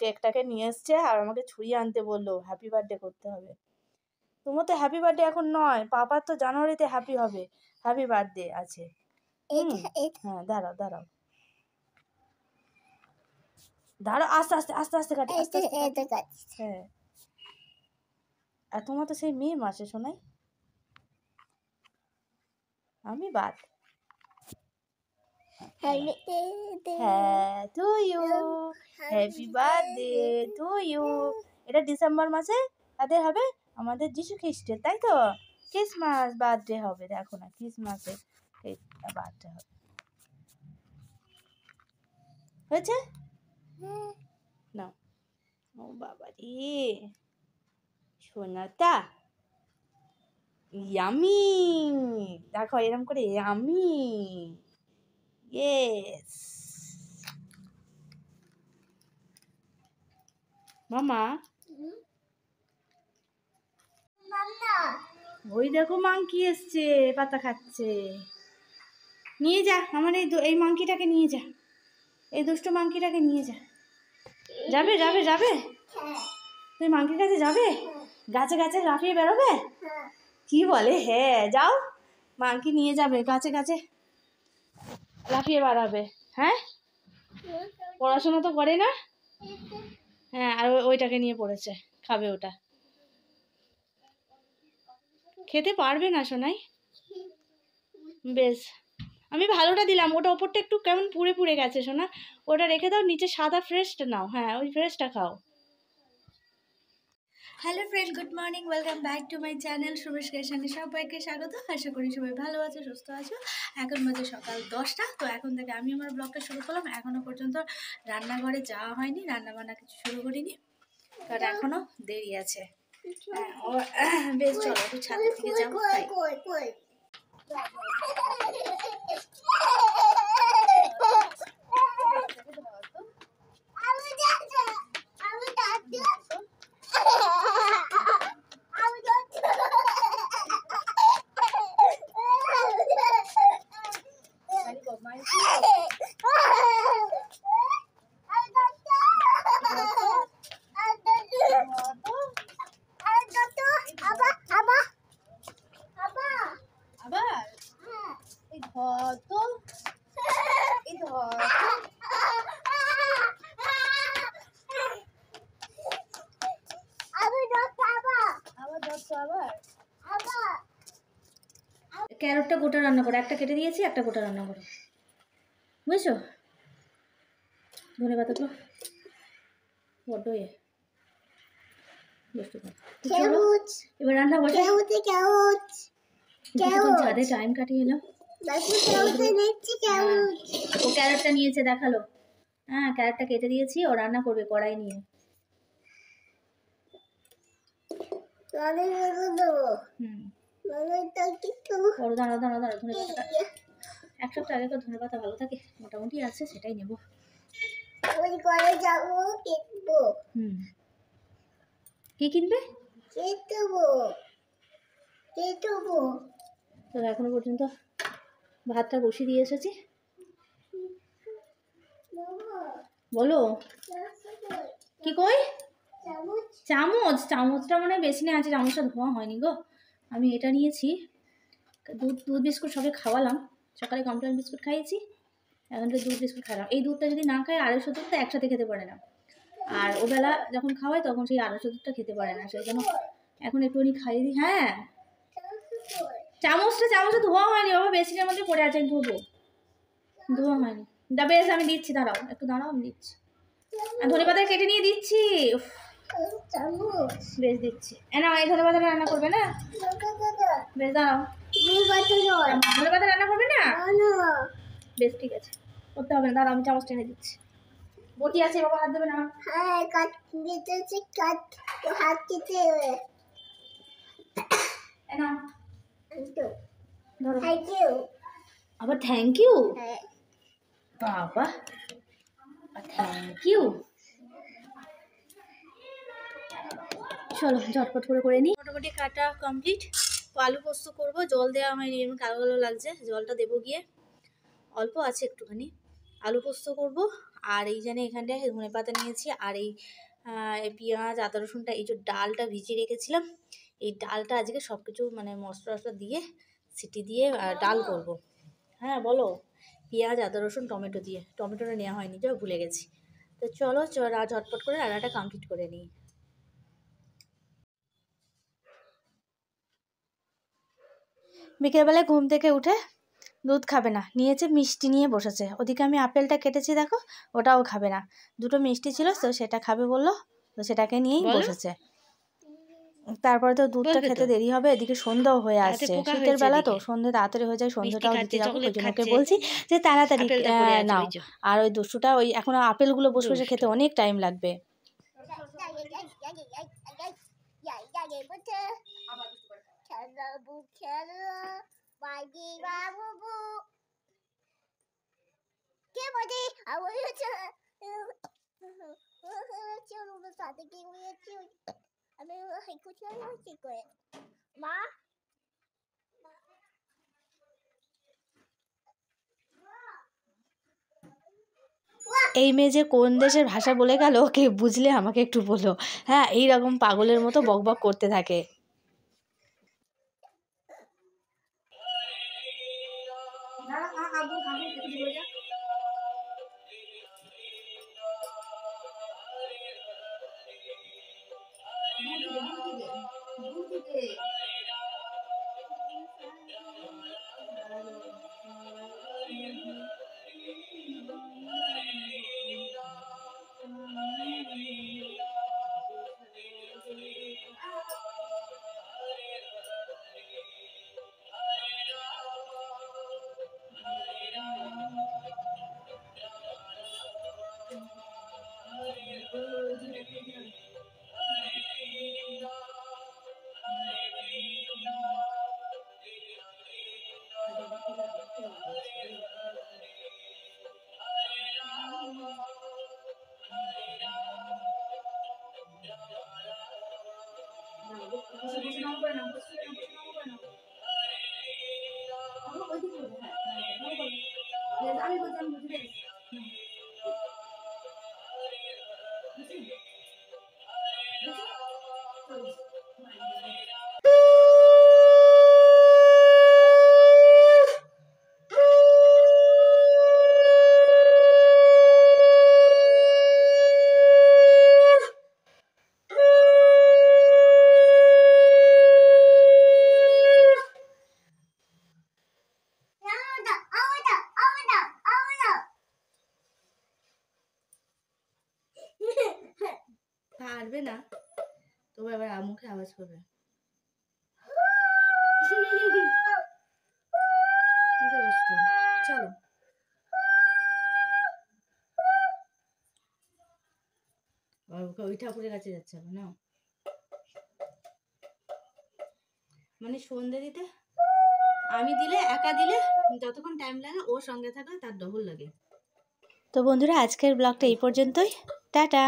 কেকটাকে নিয়ে এসছে আর আমাকে ছুঁয়ে আনতে বললো, হ্যাপি বার্থডে করতে হবে। তোমার তো হ্যাপি বার্থডে এখন নয়, পাপার তো জানুয়ারিতে হ্যাপি হবে, হ্যাপি বার্থডে আছে। হ্যাঁ দাঁড়াও দাঁড়াও দাঁড়াও, আস্তে আস্তে আস্তে আস্তে কাটি, আস্তে আস্তে কাটি। হ্যাঁ, আর তোমার তো সেই মে মাসে শোনাই, আমি বাদ। হ্যাঁ to you, happy birthday to you. এটা ডিসেম্বর মাসে তাদের হবে আমাদের যিশু খ্রিস্টের, তাই তো? ক্রিসমাস বার্থডে হবে, দেখো না ক্রিসমাসে বার্থডে হবে। হয়েছে না? ও বাবা রে সোনাটা, ইয়ামি, দেখো এরকম করে ইয়ামি, ইয়েস। মামা ওই দেখো মাংকি এসছে, পাতা খাচ্ছে। নিয়ে যা আমার এই মাংকিটাকে নিয়ে যা, এই দুষ্ট মাংকিটাকে নিয়ে যা। যাবে যাবে যাবে, তুই মাংকির কাছে যাবে? গাছে গাছে লাফিয়ে বেরোবে? কি বলে? হ্যাঁ যাও, মাংকি নিয়ে যাবে, গাছে গাছে লাফিয়ে বেড়াবে। হ্যাঁ, পড়াশোনা তো করে না। হ্যাঁ, আর ওইটাকে নিয়ে পড়েছে, খাবে ওটা। খেতে পারবে না সোনাই, বেশ আমি ভালোটা দিলাম, ওটা ওপরটা একটু কেমন পুড়ে পুড়ে গেছে সোনা, ওটা রেখে দাও, নিচে সাদা ফ্রেশটা নাও। হ্যাঁ ওই ফ্রেশটা খাও। Hello friend, good morning, welcome back to my channel Sumesh ক্রিয়েশনে সবাইকে স্বাগত। আশা করি সবাই ভালো আছো, সুস্থ আছো। এখন বাজে সকাল 10টা, তো এখন থেকে আমি আমার ব্লগটা শুরু করলাম। এখনও পর্যন্ত রান্নাঘরে যাওয়া হয়নি, রান্নাবান্না কিছু শুরু করিনি, কারণ এখনও দেরি আছে। বেশ চলো একটু ছাদের দিকে যাবো। ক্যারটটা গোটা রান্না করো, একটা কেটে দিয়েছি, একটা গোটা রান্না করো, বুঝছো? ধনে পাতাগুলো বড্ড এবার রান্না বসে ছাদে টাইম কাটিয়ে এলাম। ও ক্যারটটা নিয়েছে, দেখালো। হ্যাঁ ক্যারটটা কেটে দিয়েছি, ও রান্না করবে কড়াই নিয়ে। দাঁড়া দাঁড়া দাঁড়া, ধনে পাতাটা এক সপ্তাহ আগে তো ধনে পাতা ভালো থাকে, মোটামুটি আছে, সেটাই নেবো। কি কিনবে? তো এখনো পর্যন্ত ভাতটা বসিয়ে দিয়ে এসেছি। বলো কি কই? চামচ, চামচটা মনে হয় বেশি নেই আছে, চামচটা ধোয়া হয়নি গো। আমি এটা নিয়েছি, দুধ বিস্কুট সবে খাওয়ালাম, সকালে কমপ্লেন বিস্কুট খাইয়েছি, এখন তো দুধ বিস্কুট খাওয়ালাম। এই দুধটা যদি না খায়, আড়াইশো দুধটা একসাথে খেতে পারে না, আর ওবেলা যখন খাওয়াই তখন সেই আড়াইশো দুধটা খেতে পারে না, সেই জন্য এখন একটুখানি খাইয়ে দিই। হ্যাঁ চামচটা ধোয়া হয়নি বাবা, বেসিনের মধ্যে পড়ে আছে, আমি ধোবো, ধোয়া হয়নি। বেশ আমি দিচ্ছি, দাঁড়াও একটু দাঁড়াও, আমি দিচ্ছি। আর ধনে পাতা কেটে নিয়ে দিচ্ছি, বেশ দিচ্ছি। না এই ধনে পাতা রান্না করবে না, বেশ দাঁড়াও, ধনে পাতা রান্না করবে না, বেশ ঠিক আছে, করতে হবে না, দাঁড়াও আমি চামচ টেনে দিচ্ছি। বটি আছে বাবা, হাত দেবে না। আবার থ্যাংক ইউ বাবা, থ্যাংক ইউ। চলো ঝটপট করে নিই। মোটামুটি কাটা কমপ্লিট। আলু পোস্ত করবো, জল দেওয়া হয়নি, এমন কালো কালো লাগছে, জলটা দেবো গিয়ে, অল্প আছে একটুখানি। আলু পোস্ত করবো আর এই জানে এখানটায় ধনে পাতা নিয়েছি, আর এই পেঁয়াজ আদা রসুনটা, এই যে ডালটা ভিজিয়ে রেখেছিলাম, এই ডালটা আজকে সব কিছু মানে মশলা টশলা দিয়ে সিটি দিয়ে ডাল করব। হ্যাঁ বলো, পেঁয়াজ আদা রসুন টমেটো দিয়ে, টমেটোটা নেওয়া হয়নি তো ভুলে গেছি। তো চলো ঝটপট করে রান্নাটা কমপ্লিট করে নিই। বিকেলবেলায় ঘুম থেকে উঠে দুধ খাবে না, নিয়েছে মিষ্টি নিয়ে বসেছে। ওদিকে আমি আপেলটা কেটেছি দেখো, ওটাও খাবে না। দুটো মিষ্টি ছিল তো সেটা খাবে বললো, তো সেটাকে নিয়েই বসেছে। তারপরে তো দুধটা খেতে দেরি হবে, এদিকে সন্ধ্যাও হয়ে আসছে, শীতের বেলা তো সন্ধ্যে তাড়াতাড়ি হয়ে যায়, সন্ধ্যাটাও দিতে যাবো, ওই জন্য ওকে বলছি যে তাড়াতাড়ি নাও। আর ওই দুষ্টুটা ওই এখন আপেলগুলো বসে বসে খেতে অনেক টাইম লাগবে। এই মেয়ে যে কোন দেশের ভাষা বলে গেল, ওকে বুঝলে আমাকে একটু বলো। হ্যাঁ, এইরকম পাগলের মতো বকবক করতে থাকে। পারবে না তবু এবার মুখে আওয়াজ করবে। চলো ওই ঠাকুরের কাছে যাচ্ছে না, মানে সন্ধ্যে দিতে আমি দিলে একা দিলে যতক্ষণ টাইম লাগে ওর সঙ্গে থাকা তার ডবল লাগে। তো বন্ধুরা আজকের ব্লগটা এই পর্যন্তই, টাটা।